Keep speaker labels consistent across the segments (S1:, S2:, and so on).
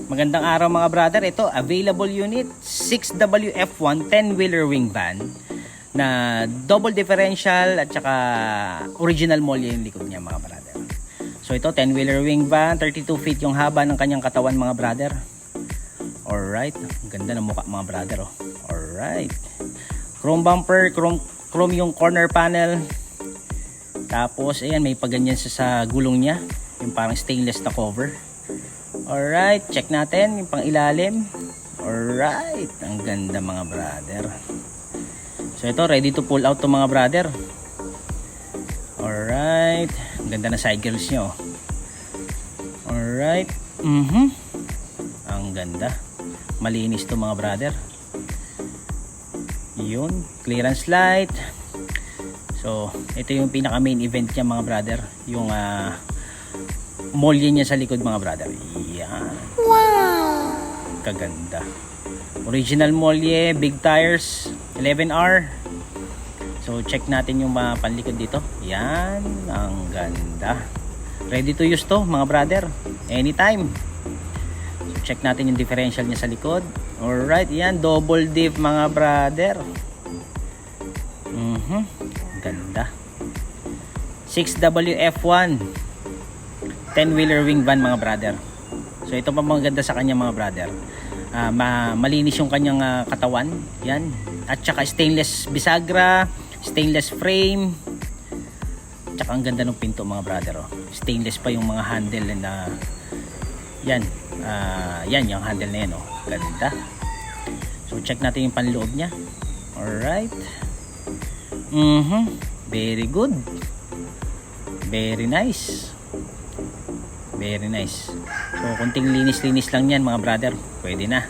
S1: Magandang araw mga brother. Ito, available unit 6WF1 10-wheeler wing van na double differential at saka original molly yung likod niya mga brother. So ito, 10-wheeler wing van, 32 feet yung haba ng kanyang katawan mga brother. Alright, ganda ng mukha mga brother. Oh. Alright, chrome bumper, chrome yung corner panel. Tapos ayan, may paganyan sa gulong niya, yung parang stainless na cover. Alright, check natin yung pang ilalim. Alright, ang ganda mga brother. So ito, ready to pull out to mga brother. Alright, ang ganda na side grills nyo. Alright, ang ganda. Malinis to mga brother. Yun, clearance light. So ito yung pinaka main event niya mga brother, yung molly niya sa likod mga brother. Yan. Wow! Kaganda. Original molly, big tires, 11R. So check natin yung mga panlikod dito. Yan, ang ganda. Ready to use to mga brother, anytime. So check natin yung differential niya sa likod. Alright, yan, double diff mga brother. Ganda. 6WF1 10-wheeler wing van mga brother. So ito pa maganda sa kanya mga brother. Malinis yung kanyang katawan. Yan. At saka stainless bisagra, stainless frame. Tsaka ang ganda ng pinto mga brother. Oh. Stainless pa yung mga handle na yan. Yan yung handle na yan. Oh. Ganda. So check natin yung panloob niya. Alright. Very good. Very nice. Very nice. So kunting linis-linis lang yan mga brother. Pwede na.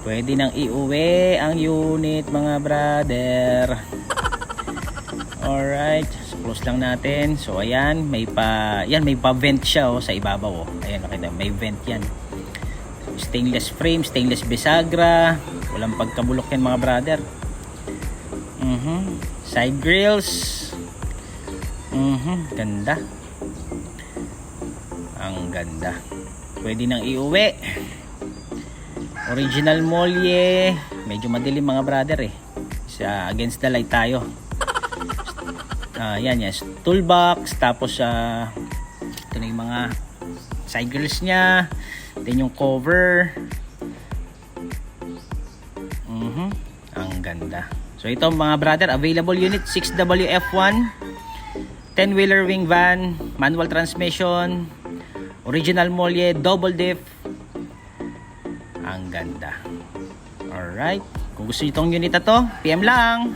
S1: Pwede nang iuwi ang unit mga brother. Alright. So close lang natin. So ayan, may pa vent siya sa ibabaw. Ayan, nakita, may vent yan. So, stainless frame, stainless bisagra. Walang pagkabulok yan mga brother. Side grills. Ganda. Ang ganda. Pwede nang iuwi. Original molly. Medyo madilim mga brother against the light tayo. Yan, yes. Toolbox. Tapos ito na yung mga side grills nya. Then yung cover. Ang ganda. So ito mga brother, available unit 6WF1 10-wheeler wing van, manual transmission, original molly, double diff. Ang ganda. Alright, kung gusto niyo itong unit na to, PM lang.